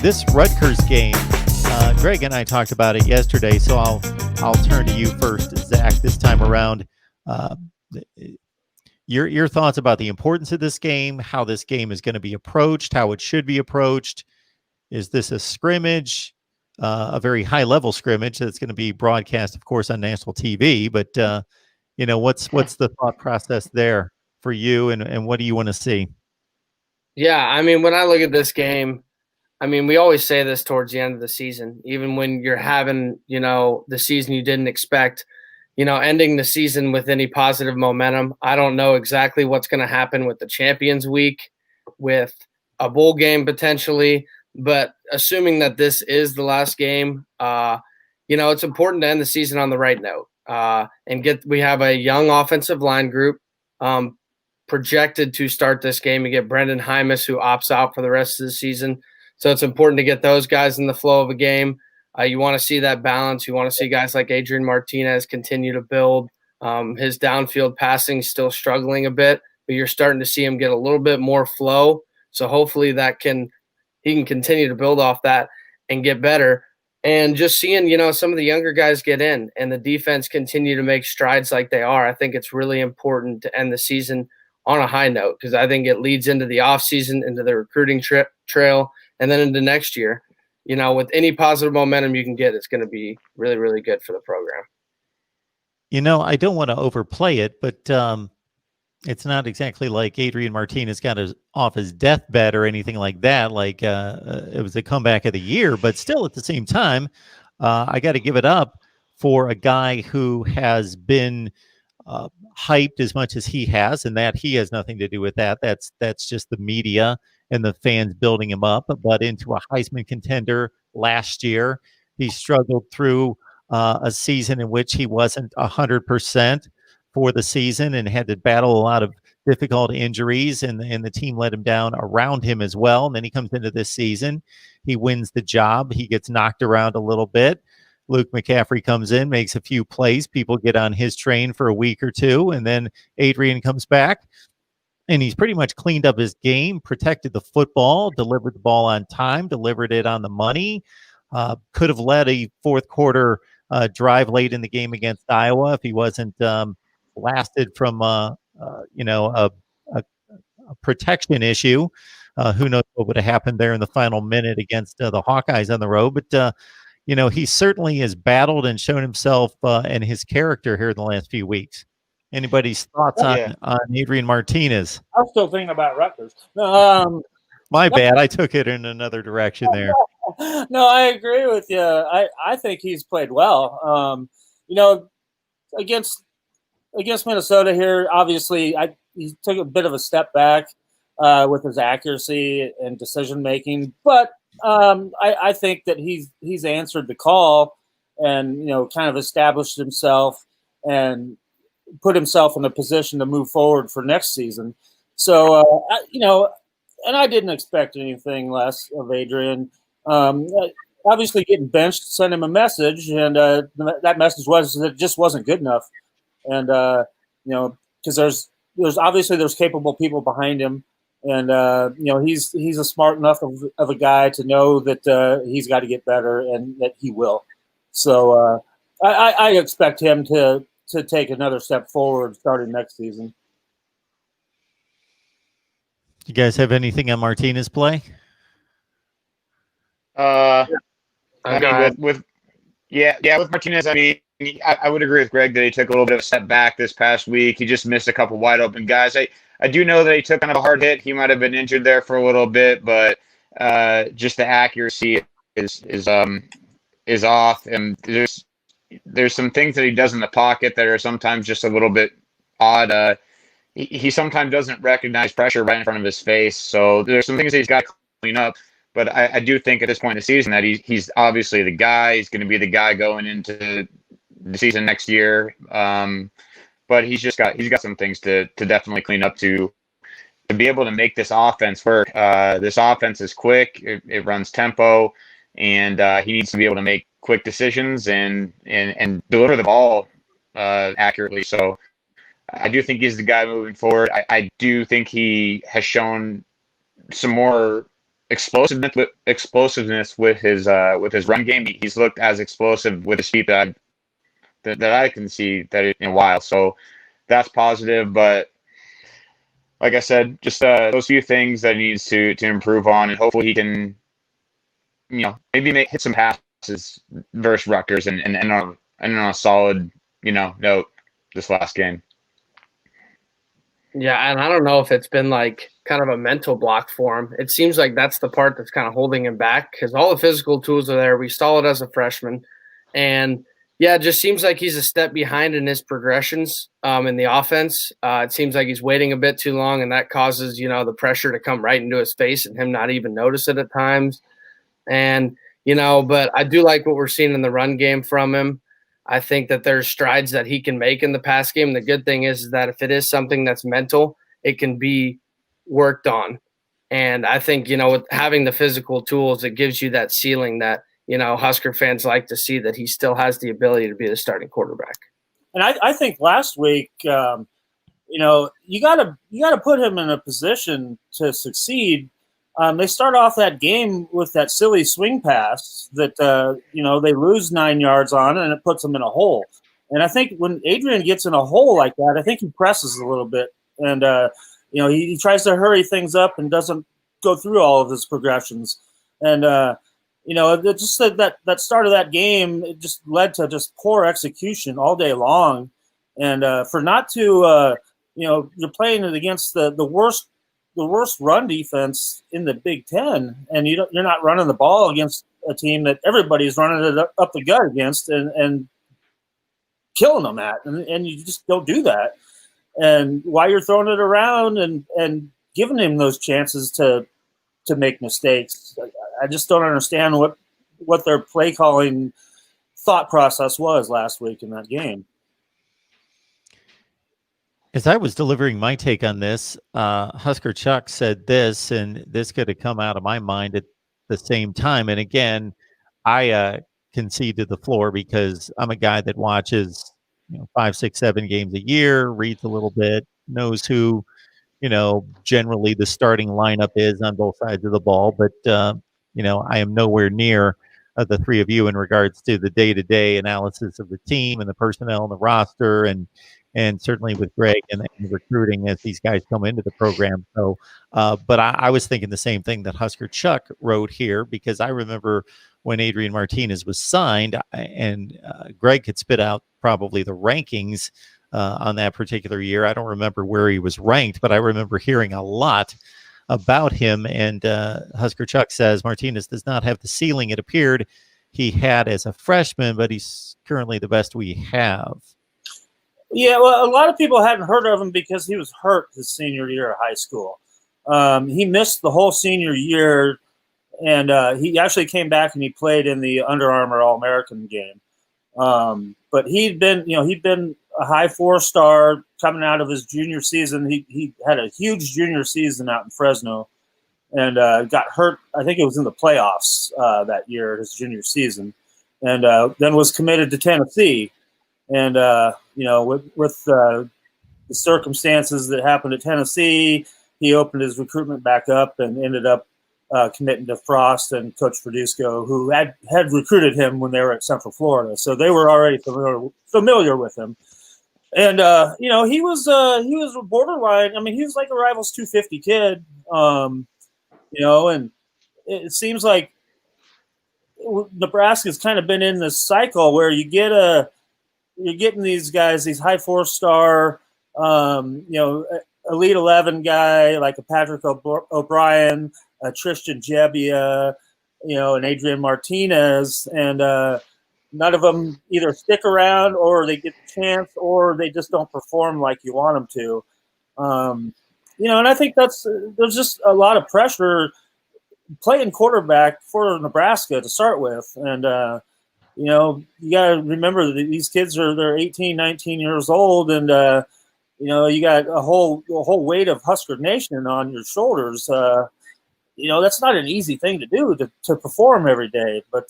this Rutgers game, Greg and I talked about it yesterday, so I'll turn to you first, Zach, this time around. Uh, your thoughts about the importance of this game, how this game is going to be approached, how it should be approached. Is this a scrimmage, a very high-level scrimmage that's going to be broadcast, of course, on national TV? But what's the thought process there for you, and what do you want to see? Yeah, I mean, when I look at this game, I mean, we always say this towards the end of the season, even when you're having, the season you didn't expect, ending the season with any positive momentum. I don't know exactly what's going to happen with the Champions Week, with a bowl game potentially, but assuming that this is the last game, it's important to end the season on the right note. We have a young offensive line group projected to start this game and get Brendan Hymus, who opts out for the rest of the season. So it's important to get those guys in the flow of a game. You want to see that balance. You want to see guys like Adrian Martinez continue to build. His downfield passing is still struggling a bit, but you're starting to see him get a little bit more flow. So hopefully he can continue to build off that and get better. And just seeing, some of the younger guys get in and the defense continue to make strides like they are, I think it's really important to end the season on a high note, because I think it leads into the offseason, into the recruiting trail, and then into next year. With any positive momentum you can get, it's going to be really, really good for the program. I don't want to overplay it, but it's not exactly like Adrian Martinez got off his deathbed or anything like that. Like it was a comeback of the year, but still at the same time, I got to give it up for a guy who has been hyped as much as he has, and that he has nothing to do with that. That's just the media and the fans building him up, but into a Heisman contender last year. He struggled through a season in which he wasn't 100% for the season and had to battle a lot of difficult injuries, and the team let him down around him as well. And then he comes into this season, he wins the job, he gets knocked around a little bit. Luke McCaffrey comes in, makes a few plays, people get on his train for a week or two, and then Adrian comes back, and he's pretty much cleaned up his game, protected the football, delivered the ball on time, delivered it on the money, could have led a fourth quarter drive late in the game against Iowa if he wasn't blasted from a protection issue. Who knows what would have happened there in the final minute against the Hawkeyes on the road. But he certainly has battled and shown himself and his character here in the last few weeks. Anybody's thoughts on Adrian Martinez? I'm still thinking about Rutgers. My bad. I took it in another direction there. No, I agree with you. I think he's played well. Against Minnesota here, obviously, he took a bit of a step back with his accuracy and decision making, but I think that he's answered the call and kind of established himself and put himself in a position to move forward for next season. So and I didn't expect anything less of Adrian. Obviously, getting benched sent him a message, and that message was that it just wasn't good enough. And because there's capable people behind him, and he's a smart enough of a guy to know that he's got to get better, and that he will. So I expect him to take another step forward starting next season. You guys have anything on Martinez play? With Martinez, I would agree with Greg that he took a little bit of a step back this past week. He just missed a couple wide open guys. I do know that he took kind of a hard hit. He might have been injured there for a little bit, but just the accuracy is off, and there's some things that he does in the pocket that are sometimes just a little bit odd. He sometimes doesn't recognize pressure right in front of his face, so there's some things that he's got to clean up. But I do think at this point in the season that he's obviously the guy. He's going to be the guy going into the season next year. But he's got some things to definitely clean up to be able to make this offense work. This offense is quick. It runs tempo, and he needs to be able to make quick decisions and deliver the ball accurately. So I do think he's the guy moving forward. I do think he has shown some more explosiveness with his run game. He's looked as explosive with his feet that I can see that in a while. So that's positive. But like I said, just those few things that he needs to improve on, and hopefully he can, maybe hit some passes versus Rutgers and on a solid, note this last game. Yeah, and I don't know if it's been like kind of a mental block for him. It seems like that's the part that's kind of holding him back because all the physical tools are there. We saw it as a freshman. And yeah, it just seems like he's a step behind in his progressions in the offense. It seems like he's waiting a bit too long, and that causes, the pressure to come right into his face and him not even notice it at times. And, but I do like what we're seeing in the run game from him. I think that there's strides that he can make in the pass game. The good thing is that if it is something that's mental, it can be worked on. And I think, with having the physical tools, it gives you that ceiling that, Husker fans like to see, that he still has the ability to be the starting quarterback. And I think last week, you gotta put him in a position to succeed. They start off that game with that silly swing pass that, they lose 9 yards on, and it puts them in a hole. And I think when Adrian gets in a hole like that, I think he presses a little bit. And, he tries to hurry things up and doesn't go through all of his progressions. And, it just said that start of that game, it just led to just poor execution all day long. And for not to, you're playing it against the worst run defense in the Big Ten, and you're not running the ball against a team that everybody's running it up the gut against and killing them at, and you just don't do that. And while you're throwing it around and giving him those chances to make mistakes, I just don't understand what their play calling thought process was last week in that game. As I was delivering my take on this, Husker Chuck said this, and this could have come out of my mind at the same time. And again, I concede to the floor because I'm a guy that watches 5, 6, 7 games a year, reads a little bit, knows who generally the starting lineup is on both sides of the ball. But I am nowhere near the three of you in regards to the day-to-day analysis of the team and the personnel and the roster, and certainly with Greg and recruiting as these guys come into the program. So, but I was thinking the same thing that Husker Chuck wrote here, because I remember when Adrian Martinez was signed, and Greg could spit out probably the rankings on that particular year. I don't remember where he was ranked, but I remember hearing a lot about him. And Husker Chuck says Martinez does not have the ceiling it appeared he had as a freshman, but he's currently the best we have. Yeah, well, a lot of people hadn't heard of him because he was hurt his senior year of high school. He missed the whole senior year, and he actually came back and he played in the Under Armour All-American game. But he'd been a high 4-star coming out of his junior season. He had a huge junior season out in Fresno, and got hurt. I think it was in the playoffs that year, his junior season, and then was committed to Tennessee. And with the circumstances that happened at Tennessee, he opened his recruitment back up and ended up committing to Frost and Coach Verduzco, who had recruited him when they were at Central Florida, so they were already familiar with him. And he was a borderline. I mean, he was like a Rivals 250 kid, and it seems like Nebraska's kind of been in this cycle where you're getting these guys, these high 4-star, Elite 11 guy like a Patrick O'Brien, a Tristan Jebbia, and Adrian Martinez, and none of them either stick around or they get the chance or they just don't perform like you want them to. And I think there's just a lot of pressure playing quarterback for Nebraska to start with. And, you got to remember that these kids they're 18, 19 years old, and you got a whole weight of Husker Nation on your shoulders. That's not an easy thing to do to perform every day. But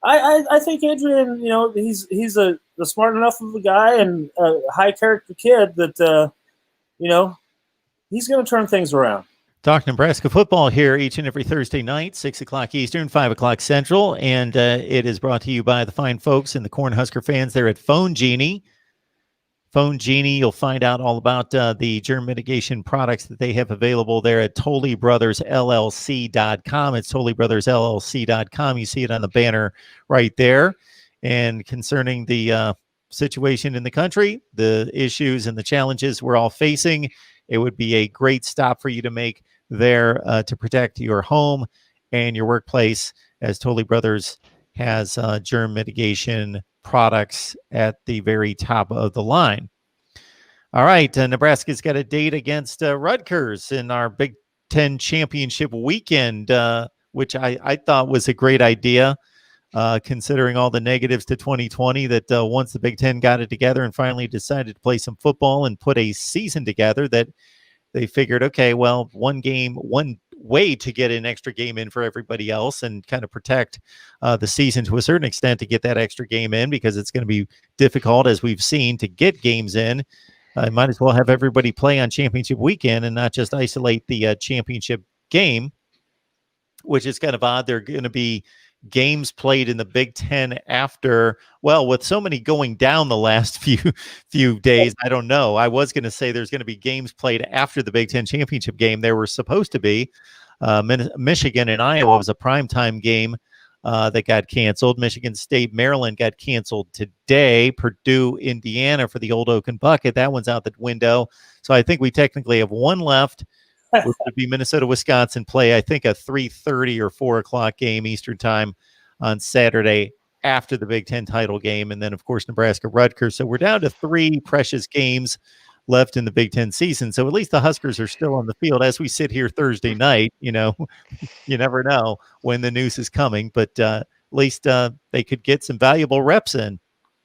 I think Adrian, he's a smart enough of a guy and a high character kid that he's going to turn things around. Talk Nebraska football here each and every Thursday night, 6 o'clock Eastern, 5 o'clock Central. And it is brought to you by the fine folks and the Cornhusker fans there at Phone Genie. Phone Genie, you'll find out all about the germ mitigation products that they have available there at ToleyBrothersLLC.com. It's ToleyBrothersLLC.com. You see it on the banner right there. And concerning the situation in the country, the issues and the challenges we're all facing, it would be a great stop for you to make there to protect your home and your workplace, as Tolley Brothers has germ mitigation products at the very top of the line. All right, Nebraska's got a date against Rutgers in our Big Ten championship weekend, which I thought was a great idea, considering all the negatives to 2020, that once the Big Ten got it together and finally decided to play some football and put a season together, that they figured, okay, well, one way to get an extra game in for everybody else and kind of protect the season to a certain extent to get that extra game in, because it's going to be difficult, as we've seen, to get games in. Might as well have everybody play on championship weekend and not just isolate the championship game, which is kind of odd. They're going to be games played in the Big Ten after, well, with so many going down the last few days, I don't know. I was going to say there's going to be games played after the Big Ten championship game. There were supposed to be. Michigan and Iowa was a primetime game that got canceled. Michigan State, Maryland got canceled today. Purdue, Indiana for the Old Oaken Bucket. That one's out the window. So I think we technically have one left, which would be Minnesota, Wisconsin play, I think, a 3:30 or 4 o'clock game Eastern time on Saturday after the Big Ten title game. And then, of course, Nebraska, Rutgers. So we're down to 3 precious games left in the Big Ten season. So at least the Huskers are still on the field as we sit here Thursday night. You know, you never know when the news is coming, but at least they could get some valuable reps in.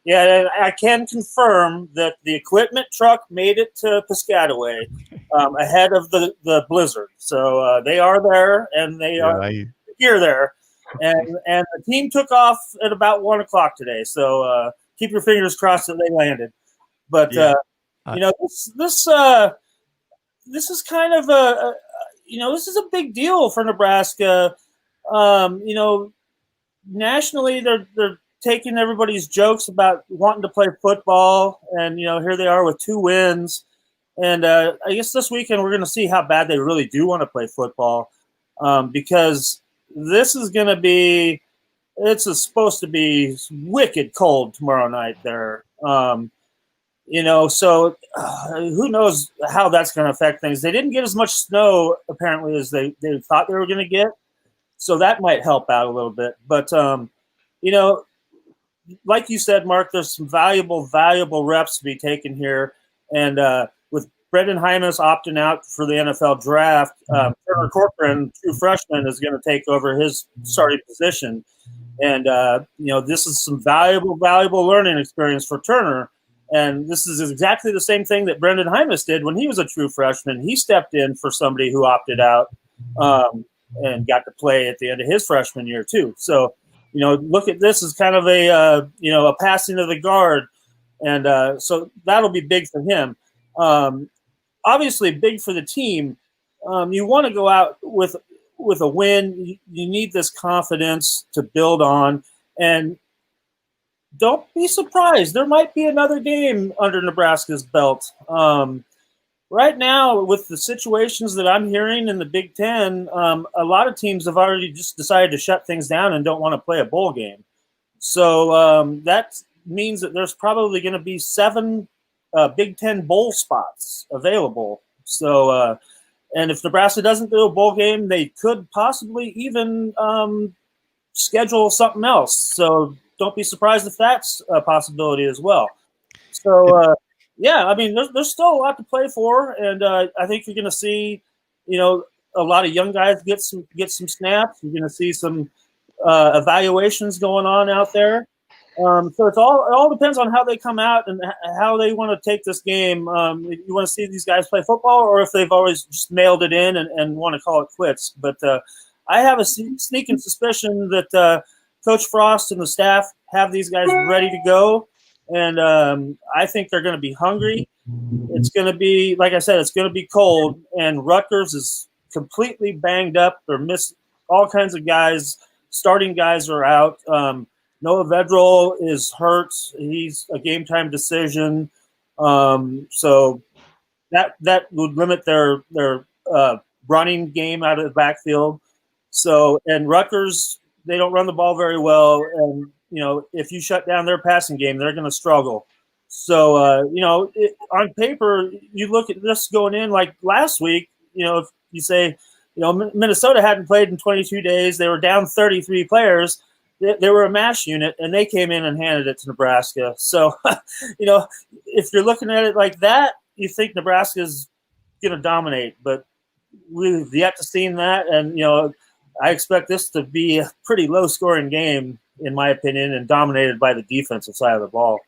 Yeah, I can confirm that the equipment truck made it to Piscataway ahead of the blizzard. So they are there, and they are here there. And the team took off at about 1 o'clock today. So keep your fingers crossed that they landed. But you know, this is kind of this is a big deal for Nebraska. You know, nationally they're taking everybody's jokes about wanting to play football, and you know, here they are with 2 wins. And I guess this weekend we're going to see how bad they really do want to play football, because this is going to be – it's supposed to be wicked cold tomorrow night there. You know, so who knows how that's going to affect things. They didn't get as much snow, apparently, as they thought they were going to get, so that might help out a little bit. But, you know, like you said, Mark, there's some valuable reps to be taken here. And with Brendan Hymas opting out for the NFL draft, Turner Corcoran, true freshman, is going to take over his starting position. And, you know, this is some valuable learning experience for Turner. And this is exactly the same thing that Brendan Hymas did when he was a true freshman. He stepped in for somebody who opted out and got to play at the end of his freshman year too. So, you know, look at this as kind of a, you know, a passing of the guard. And so that'll be big for him. Obviously big for the team. You want to go out with a win. You need this confidence to build on. And don't be surprised. There might be another game under Nebraska's belt. Right now, with the situations that I'm hearing in the Big Ten, a lot of teams have already just decided to shut things down and don't want to play a bowl game. So that means that there's probably going to be 7 Big Ten bowl spots available. So, and if Nebraska doesn't do a bowl game, they could possibly even schedule something else. So don't be surprised if that's a possibility as well. So, yeah, I mean, there's still a lot to play for, and I think you're going to see, you know, a lot of young guys get some snaps. You're going to see some evaluations going on out there. So it all depends on how they come out and how they want to take this game. You want to see these guys play football, or if they've always just mailed it in and want to call it quits. But I have a sneaking suspicion that Coach Frost and the staff have these guys ready to go. And I think they're going to be hungry. It's going to be, like I said, it's going to be cold. And Rutgers completely banged up. They're missed all kinds of guys. Starting guys are out. Noah Vedral is hurt. He's a game time decision. So that would limit their running game out of the backfield. So, and Rutgers, they don't run the ball very well, and if you shut down their passing game, they're going to struggle. So, on paper, you look at this going in like last week. If you say, Minnesota hadn't played in 22 days, they were down 33 players. They were a mash unit, and they came in and handed it to Nebraska. So, if you're looking at it like that, you think Nebraska's going to dominate, but we've yet to see that. And, I expect this to be a pretty low-scoring game, in my opinion, and dominated by the defensive side of the ball.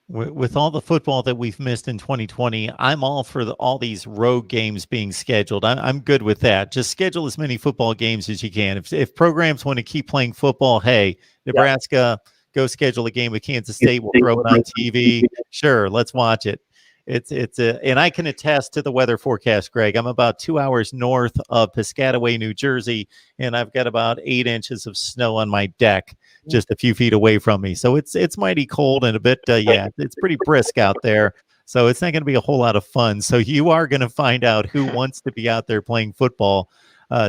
With all the football that we've missed in 2020, I'm all for all these road games being scheduled. I'm good with that. Just schedule as many football games as you can. If programs want to keep playing football, hey, Nebraska, go schedule a game with Kansas State. We'll throw it on TV. Sure, let's watch it. And I can attest to the weather forecast, Greg. I'm about 2 hours north of Piscataway, New Jersey, and I've got about 8 inches of snow on my deck just a few feet away from me. So it's mighty cold and a bit, it's pretty brisk out there. So it's not going to be a whole lot of fun. So you are going to find out who wants to be out there playing football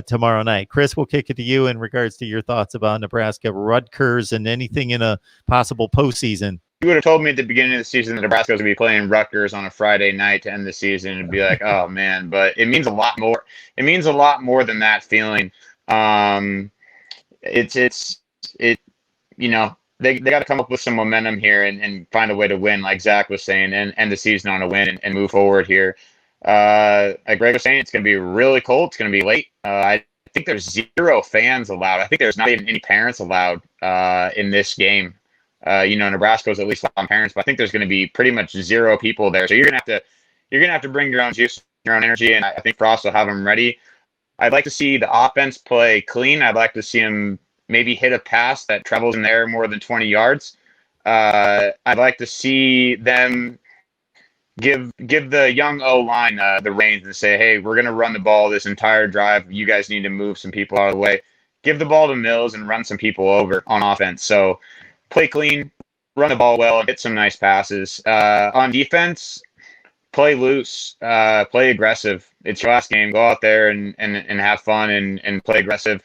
tomorrow night. Chris, we'll kick it to you in regards to your thoughts about Nebraska, Rutgers, and anything in a possible postseason. You would have told me at the beginning of the season that Nebraska was going to be playing Rutgers on a Friday night to end the season and be like, oh, man. But it means a lot more. It means a lot more than that feeling. They got to come up with some momentum here and find a way to win, like Zach was saying, and end the season on a win and move forward here. Like Greg was saying, it's going to be really cold. It's going to be late. I think there's 0 fans allowed. I think there's not even any parents allowed in this game. Nebraska was at least on parents, but I think there's going to be pretty much 0 people there. So you're gonna have to bring your own juice, your own energy, and I think Frost will have them ready. I'd like to see the offense play clean. I'd like to see them maybe hit a pass that travels in there more than 20 yards. I'd like to see them give the young O-line the reins and say, hey, we're going to run the ball this entire drive. You guys need to move some people out of the way. Give the ball to Mills and run some people over on offense. So play clean, run the ball well, and hit some nice passes. On defense, play loose, play aggressive. It's your last game. Go out there and have fun and play aggressive.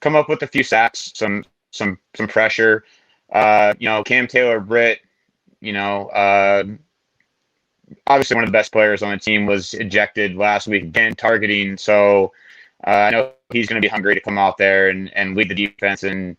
Come up with a few sacks, some pressure. Cam Taylor-Britt, obviously one of the best players on the team, was ejected last week again, targeting. So I know he's going to be hungry to come out there and lead the defense and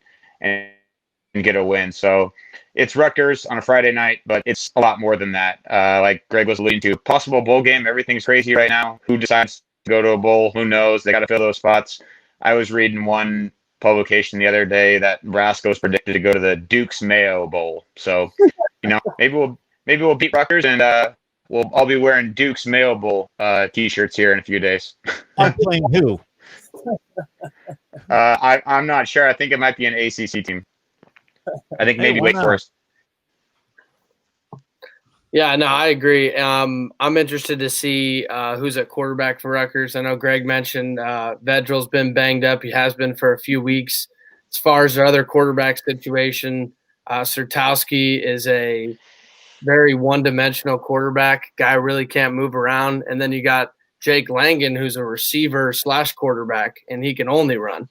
get a win. So it's Rutgers on a Friday night, but it's a lot more than that. Like Greg was alluding to, possible bowl game. Everything's crazy right now. Who decides to go to a bowl? Who knows? They got to fill those spots. I was reading one publication the other day that Nebraska was predicted to go to the Duke's Mayo Bowl. So, maybe we'll beat Rutgers and we'll all be wearing Duke's Mayo Bowl t-shirts here in a few days. I'm playing who? I'm not sure. I think it might be an ACC team. I think maybe Wake Forest. Yeah, no, I agree. I'm interested to see who's at quarterback for Rutgers. I know Greg mentioned Vedral's been banged up. He has been for a few weeks. As far as their other quarterback situation, Sertowski is a very one-dimensional quarterback. Guy really can't move around. And then you got Jake Langen, who's a receiver/quarterback, and he can only run.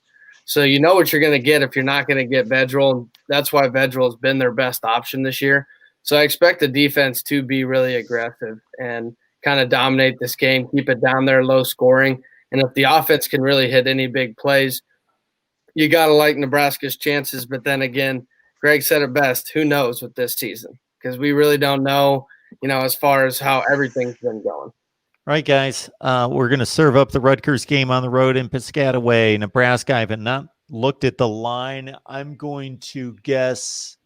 So you know what you're going to get if you're not going to get Vedral. That's why Vedral has been their best option this year. So I expect the defense to be really aggressive and kind of dominate this game, keep it down there, low scoring. And if the offense can really hit any big plays, you got to like Nebraska's chances. But then again, Greg said it best, who knows with this season? Because we really don't know, as far as how everything's been going. All right, guys, we're going to serve up the Rutgers game on the road in Piscataway, Nebraska. I have not looked at the line. I'm going to guess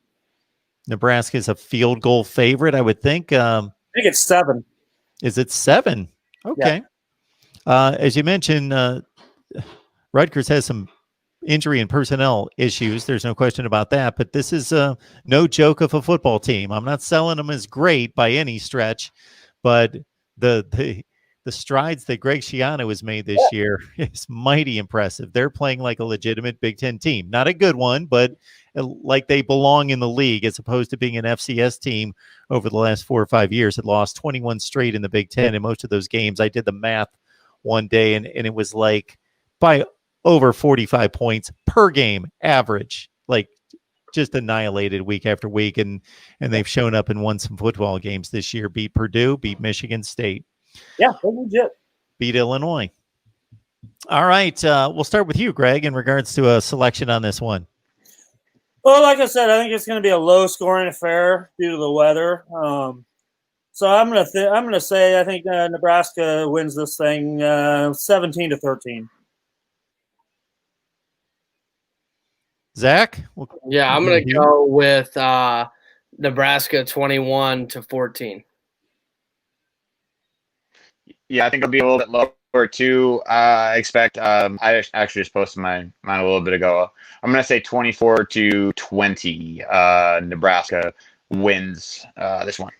Nebraska is a field goal favorite, I would think. I think it's 7. Is it 7? Okay. Yeah. As you mentioned, Rutgers has some injury and personnel issues. There's no question about that. But this is no joke of a football team. I'm not selling them as great by any stretch, but the the strides that Greg Schiano has made this year is mighty impressive. They're playing like a legitimate Big Ten team. Not a good one, but like they belong in the league as opposed to being an FCS team over the last 4 or 5 years. It lost 21 straight in the Big Ten in most of those games. I did the math one day, and it was like by over 45 points per game average, like just annihilated week after week. And they've shown up and won some football games this year, beat Purdue, beat Michigan State. Yeah, they're legit. Beat Illinois. All right. We'll start with you, Greg, in regards to a selection on this one. Well, like I said, I think it's going to be a low-scoring affair due to the weather. So I'm gonna say I think Nebraska wins this thing 17-13. Zach? Yeah, I'm going to go with Nebraska 21-14. Yeah, I think it'll be a little bit lower too. I expect. I actually just posted mine a little bit ago. I'm gonna say 24-20. Nebraska wins this one.